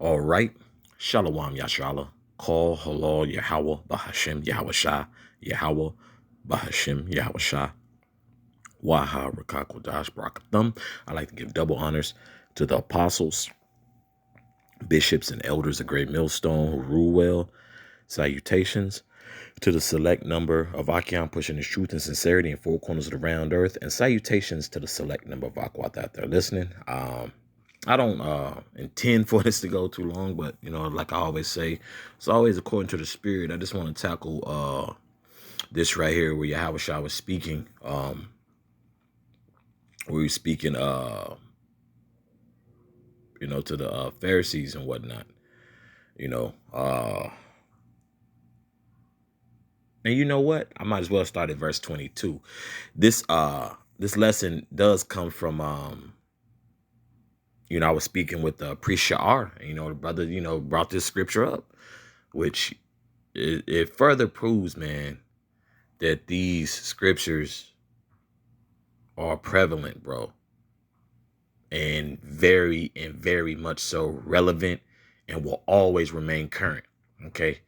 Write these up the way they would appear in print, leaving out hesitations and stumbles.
All right. Shalom Yashala. Call halal Yahweh Bahashem Yahweh Shah. Yahweh Bahashem Yahweh Shah. Waha Rakakwadash Barakathum. I like to give double honors to the apostles, bishops, and elders of Great Millstone who rule well. Salutations to the select number of Akion pushing his truth and sincerity in four corners of the round earth. And salutations to the select number of Akwat out there listening. I don't intend for this to go too long, but like I always say, it's always according to the spirit. I just want to tackle this right here where Yahweh Shah was speaking. Where he was speaking to the Pharisees and whatnot. And you know what? I might as well start at verse 22. This lesson does come from I was speaking with Priest Sha'ar, the brother, brought this scripture up, which it further proves, man, that these scriptures are prevalent, bro. And very much so relevant and will always remain current. Okay.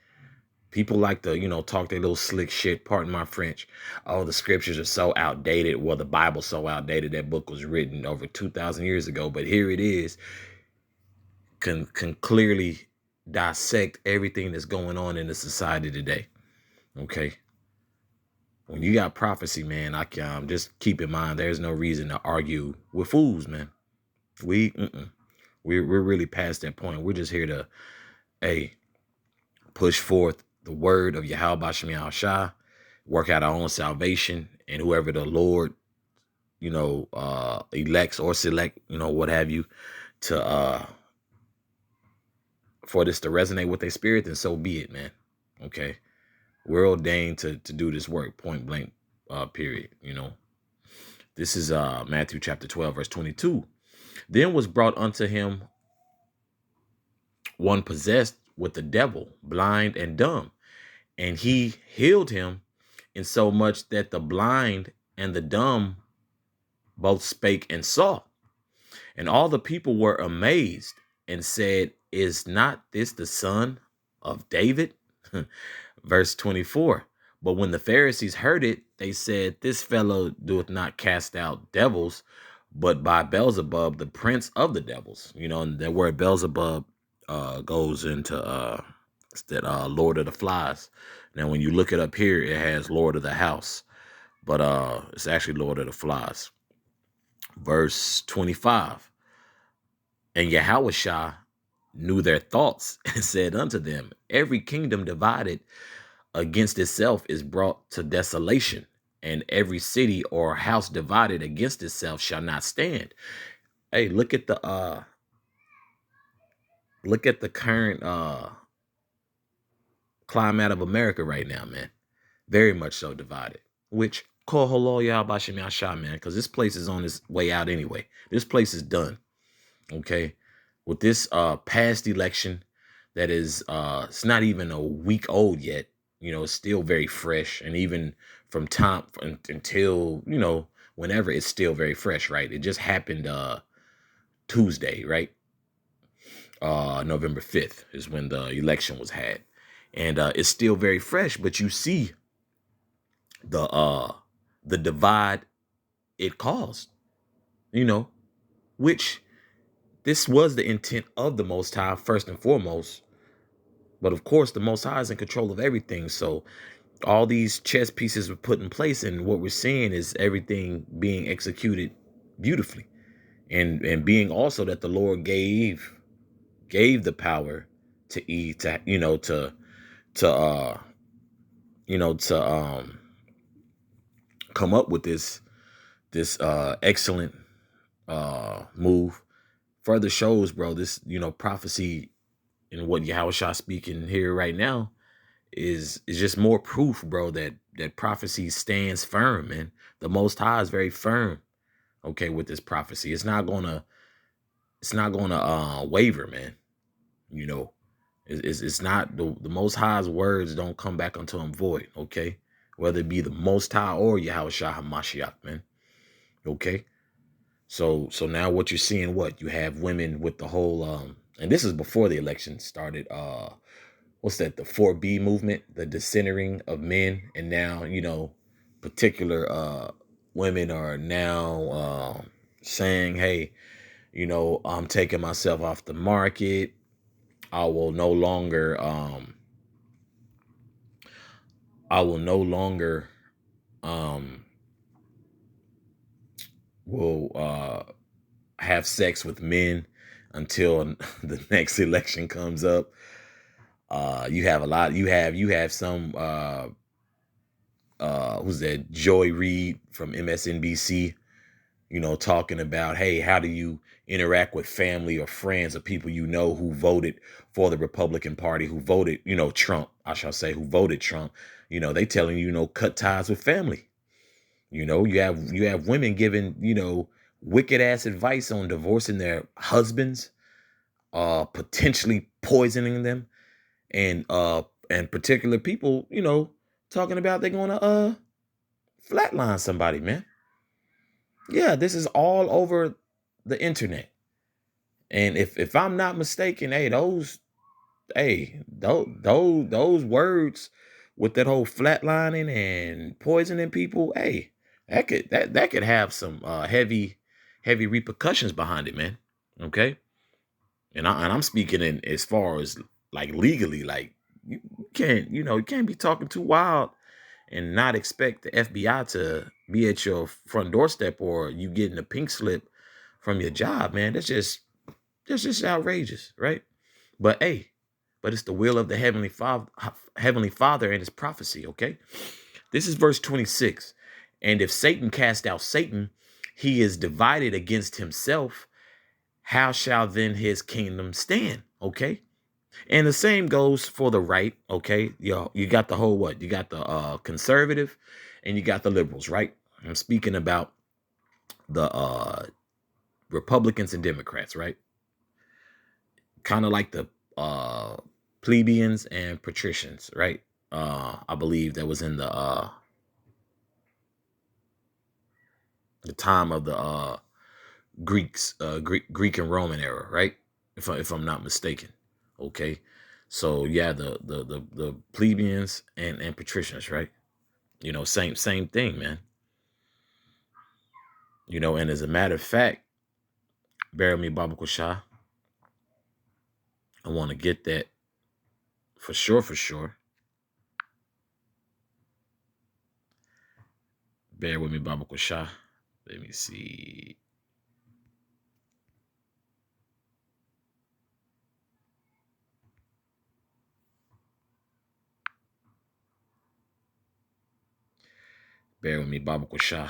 People like to, talk their little slick shit, pardon my French. Oh, the scriptures are so outdated. Well, the Bible's so outdated. That book was written over 2,000 years ago. But here it is, can clearly dissect everything that's going on in the society today. Okay. When you got prophecy, man, I can just keep in mind there's no reason to argue with fools, man. We're really past that point. We're just here to push forth the word of Yahweh Bashem Yahweh Shah, work out our own salvation, and whoever the Lord, elects or select, what have you, to for this to resonate with their spirit, then so be it, man. Okay. We're ordained to do this work, point blank, period. This is Matthew chapter 12, verse 22. Then was brought unto him one possessed with the devil, blind and dumb, and he healed him in so much that the blind and the dumb both spake and saw. And all the people were amazed and said, is not this the son of David? Verse 24. But when the Pharisees heard it, they said, this fellow doeth not cast out devils, but by Beelzebub, the prince of the devils. And that word Beelzebub goes into that Lord of the Flies. Now, when you look it up here, it has Lord of the House, but it's actually Lord of the Flies. Verse 25. And Yahweh Shah knew their thoughts and said unto them, every kingdom divided against itself is brought to desolation, and every city or house divided against itself shall not stand. Hey, look at the current climate of America right now, man. Very much so divided. Which call hello y'all Bashem Yasha, man, because this place is on its way out anyway. This place is done. Okay. With this past election that is it's not even a week old yet. It's still very fresh, and even from time until whenever, it's still very fresh, right? It just happened Tuesday, right? November 5th is when the election was had, and it's still very fresh. But you see the divide it caused, which this was the intent of the Most High first and foremost. But of course, the Most High is in control of everything. So all these chess pieces were put in place, and what we're seeing is everything being executed beautifully, and being also that the Lord gave the power to eat, to come up with this excellent move. Further shows, bro, this prophecy and what Yahweh Shah speaking here right now is just more proof, bro, that prophecy stands firm, man. The Most High is very firm, okay, with this prophecy. It's not gonna waver, man. It's not the Most High's words don't come back unto him void, okay? Whether it be the Most High or Yahweh Shah HaMashiach, man. Okay. So now what you're seeing, what you have women with the whole and this is before the election started. What's that? The 4B movement, the decentering of men, and now particular women are now saying, "Hey, I'm taking myself off the market. I will no longer I will no longer um will have sex with men until the next election comes up." You have a lot. You have some. Who's that? Joy Reid from MSNBC. Talking about, hey, how do you interact with family or friends or people who voted for the Republican Party, who voted, Trump, I shall say, who voted Trump. They telling cut ties with family. You have women giving wicked ass advice on divorcing their husbands, potentially poisoning them, and particular people talking about they're gonna flatline somebody, man. Yeah, this is all over the internet. And if I'm not mistaken, those words with that whole flatlining and poisoning people, that could have some heavy repercussions behind it, man. Okay? And I'm speaking in as far as like legally, like you can't be talking too wild and not expect the FBI to be at your front doorstep, or you getting a pink slip from your job, man. That's just outrageous, right? But hey, but it's the will of the Heavenly Father and His prophecy. Okay, this is verse 26. And if Satan cast out Satan, he is divided against himself. How shall then his kingdom stand? Okay. And the same goes for the right. Okay. You got the whole what? You got the conservative and you got the liberals, right? I'm speaking about the Republicans and Democrats, right? Kind of like the plebeians and patricians, right? I believe that was in the time of the Greeks, Greek and Roman era, right? If I'm not mistaken. Okay. So yeah, the plebeians and patricians, right? Same thing, man. And as a matter of fact, bear with me, Baba Shah. I want to get that for sure, for sure. Bear with me, Baba Shah. Let me see. Bear with me, Baba Shah.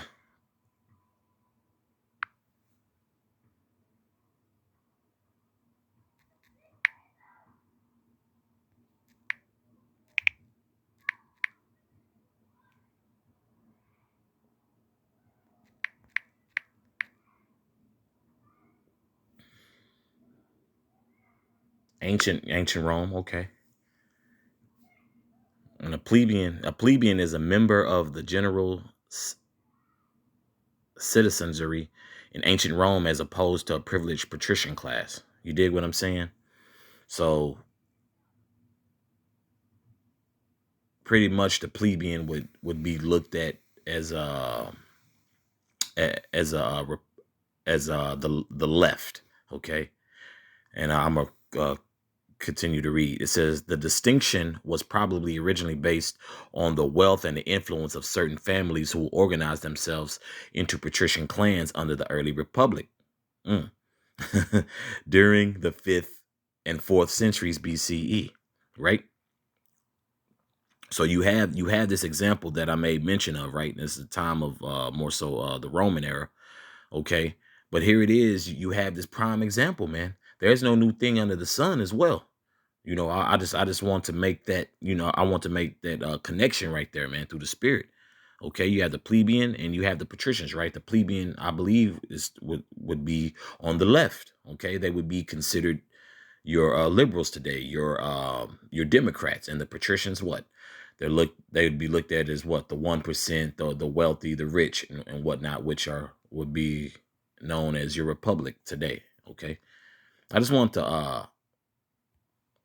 Ancient Rome, okay. And a plebeian is a member of the general citizenry in ancient Rome, as opposed to a privileged patrician class. You dig what I'm saying? So pretty much the plebeian would be looked at as as a the left, okay. And I'm gonna continue to read. It says the distinction was probably originally based on the wealth and the influence of certain families who organized themselves into patrician clans under the early republic. Mm. During the 5th and 4th centuries BCE, right? So you have this example that I made mention of, right? This is the time of more so the Roman era, okay? But here it is. You have this prime example, man. There's no new thing under the sun as well. I just want to make that, I want to make that connection right there, man, through the spirit. Okay, you have the plebeian and you have the patricians, right? The plebeian, I believe, would be on the left. Okay, they would be considered your liberals today, your Democrats, and the patricians. What they would be looked at as what, the 1%, the wealthy, the rich, and whatnot, which would be known as your republic today. Okay, I just want to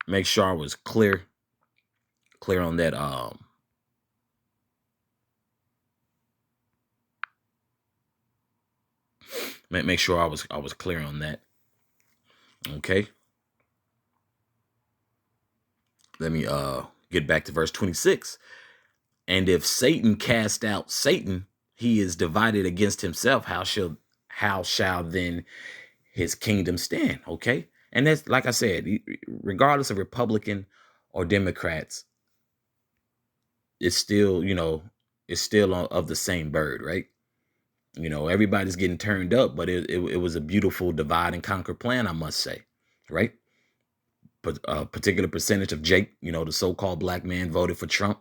make sure I was clear on that. Make sure I was clear on that. Okay. Let me get back to verse 26. And if Satan cast out Satan, he is divided against himself. How shall then his kingdom stand? Okay. And that's, like I said, regardless of Republican or Democrats, it's still, it's still of the same bird, right? Everybody's getting turned up, but it was a beautiful divide and conquer plan, I must say, right? But a particular percentage of Jake, the so-called black man, voted for Trump.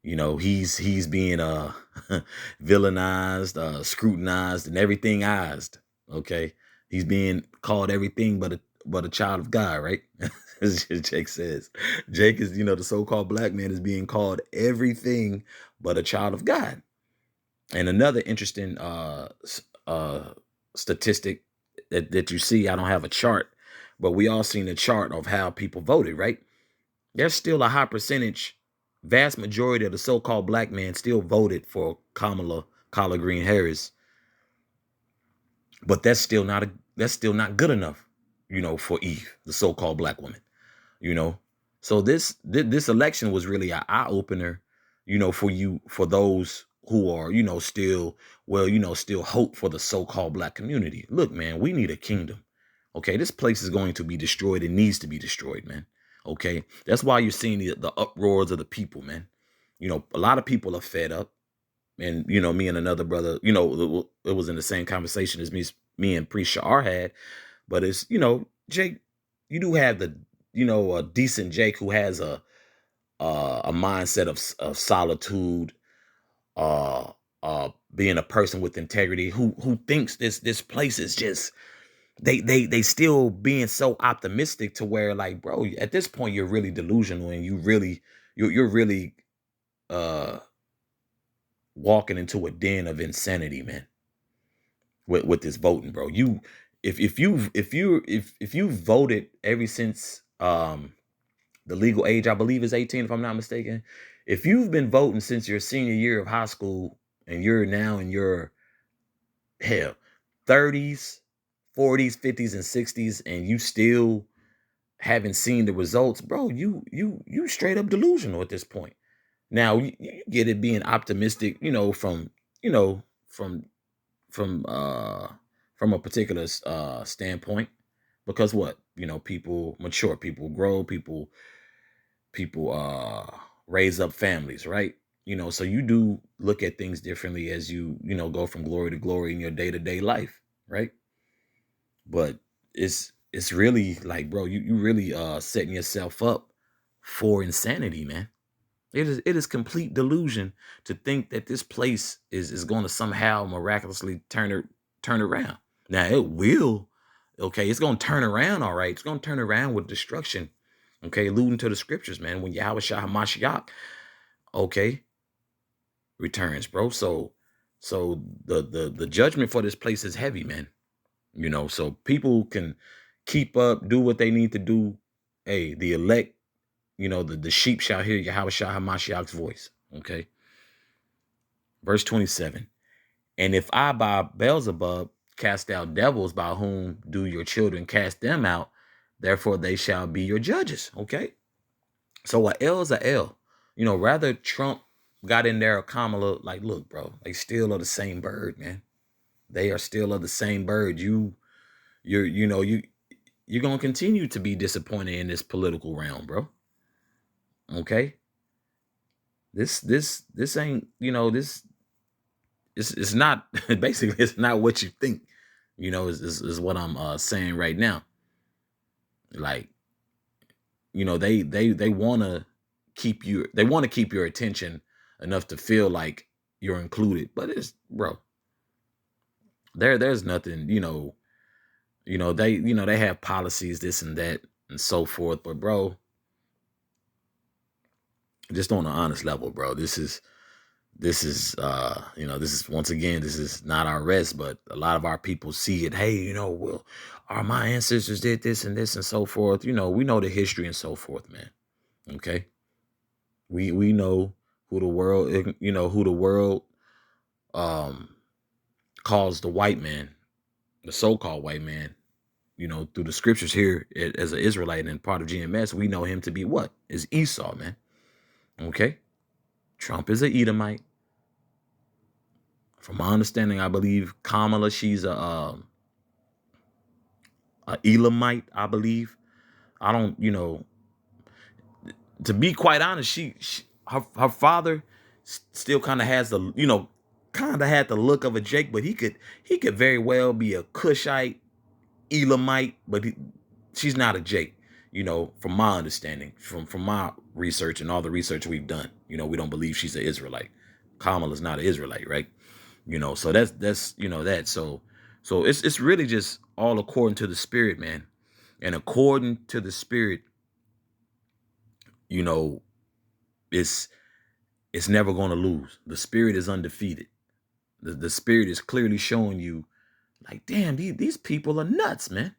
He's being villainized, scrutinized, and everythingized. Okay, he's being called everything but a child of God, right? As Jake says, Jake is, the so-called black man is being called everything but a child of God. And another interesting statistic that you see, I don't have a chart, but we all seen a chart of how people voted, right? There's still a high percentage, vast majority of the so-called black man still voted for Kamala Collard Green Harris, but that's still not good enough, for Eve, the so-called black woman, So this election was really an eye opener, for those who are, still hope for the so-called black community. Look, man, we need a kingdom. Okay, this place is going to be destroyed. It needs to be destroyed, man. Okay, that's why you're seeing the uproars of the people, man. A lot of people are fed up, and me and another brother, it was in the same conversation as me and Priest Shar had, but it's Jake, you do have a decent Jake who has a mindset of solitude, being a person with integrity, who thinks this place is just they still being so optimistic to where, like, bro, at this point you're really delusional, and you're really walking into a den of insanity, man. With this voting, bro. If you voted ever since the legal age, I believe, is 18, if I'm not mistaken. If you've been voting since your senior year of high school, and you're now in your 30s, 40s, 50s, and 60s, and you still haven't seen the results, bro, you straight up delusional at this point. Now you get it being optimistic, from from from a particular standpoint, because what, people mature, people grow, people raise up families, right? So you do look at things differently as you go from glory to glory in your day-to-day life, right? But it's really like, bro, you really setting yourself up for insanity, man. It is complete delusion to think that this place is going to somehow miraculously turn around. Now it will. Okay, it's going to turn around, all right. It's going to turn around with destruction. Okay, alluding to the scriptures, man. When Yahweh Shah HaMashiach, okay, returns, bro. So the judgment for this place is heavy, man. So people can keep up, do what they need to do. Hey, the elect, the sheep shall hear Yahweh Shah HaMashiach's voice. Okay. Verse 27. And if I by Beelzebub cast out devils, by whom do your children cast them out? Therefore they shall be your judges. Okay. So a L is a L. Rather Trump got in there or Kamala, like, look, bro, they still are the same bird, man. They are still of the same bird. You're gonna continue to be disappointed in this political realm, bro. Okay. This ain't, this it's not basically, it's not what you think, is what I'm saying right now. Like, they want to keep your attention enough to feel like you're included, but it's, bro, there's nothing, they have policies, this and that and so forth, but bro, just on an honest level, bro, this is this is this is, once again, this is not our rest, but a lot of our people see it. Hey, well, my ancestors did this and this and so forth. We know the history and so forth, man. Okay. We know who the world, um calls the white man, the so-called white man, through the scriptures here as an Israelite and part of GMS. We know him to be what? Is Esau, man. Okay. Trump is an Edomite. From my understanding, I believe Kamala, she's a Elamite, I believe. I don't, to be quite honest, her father still kind of has the, kind of had the look of a Jake, but he could very well be a Cushite, Elamite, but she's not a Jake. From my understanding, from my research and all the research we've done, we don't believe she's an Israelite. Kamala's not an Israelite, right? So that's that. So it's really just all according to the spirit, man. And according to the spirit, it's never going to lose. The spirit is undefeated. The spirit is clearly showing you, like, damn, these people are nuts, man.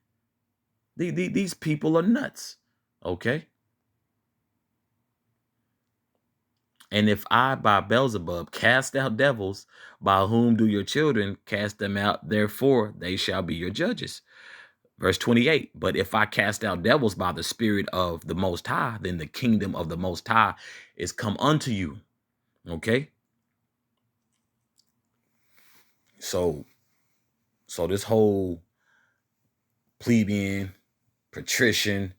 These people are nuts. Okay. And if I, by Beelzebub, cast out devils, by whom do your children cast them out? Therefore, they shall be your judges. Verse 28, but if I cast out devils by the Spirit of the Most High, then the kingdom of the Most High is come unto you. Okay? So this whole plebeian, patrician,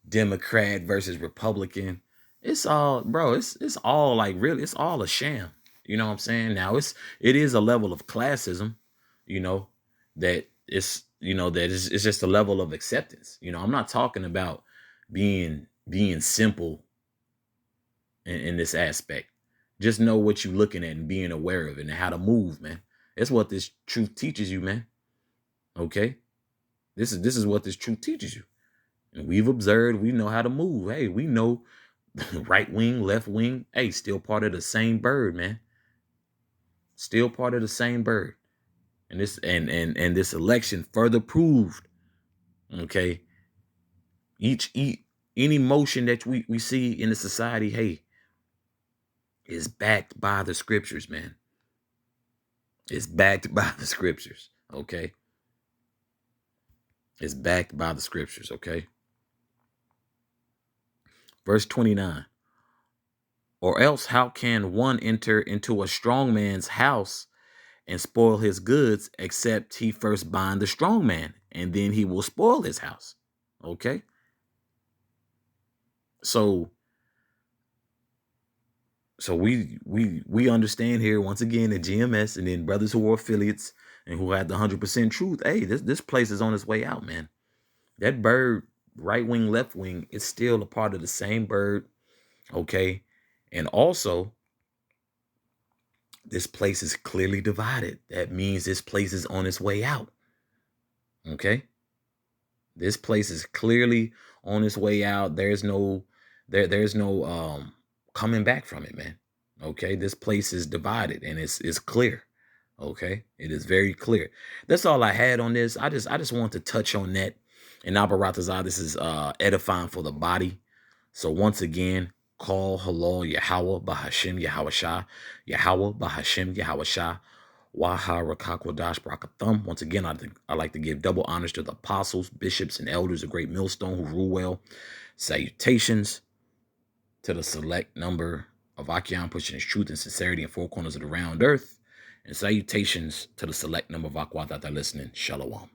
Democrat versus Republican, it's all, bro, it's all like, really, it's all a sham. You know what I'm saying? Now it is a level of classism, that it's, it's just a level of acceptance. I'm not talking about being simple in this aspect. Just know what you're looking at and being aware of it and how to move, man. That's what this truth teaches you, man. Okay? This is what this truth teaches you. And we've observed, we know how to move. Hey, we know right wing, left wing, hey, still part of the same bird, man. Still part of the same bird. And this and this election further proved, okay, any motion that we see in the society, hey, is backed by the scriptures, man. It's backed by the scriptures, okay? It's backed by the scriptures, okay? Verse 29. Or else how can one enter into a strong man's house and spoil his goods, except he first bind the strong man, and then he will spoil his house. Okay? So we understand here, once again, at GMS, and then brothers who are affiliates and who had the 100% truth. Hey, this place is on its way out, man. That bird, right wing, left wing, is still a part of the same bird. Okay? And also, this place is clearly divided. That means this place is on its way out. Okay? This place is clearly on its way out. There's no coming back from it, man. Okay? This place is divided and it's clear. Okay? It is very clear. That's all I had on this. I just want to touch on that. And Abaratazah, this is edifying for the body. So once again, call halal Yahweh Bahashim Yahawashah, Yahweh Bahashim Yahawashah, Waha Rakakwadash Brakathum. Once again, I like to give double honors to the apostles, bishops, and elders of Great Millstone who rule well. Salutations to the select number of Achion pushing his truth and sincerity in four corners of the round earth. And salutations to the select number of Aqua that are listening. Shalom.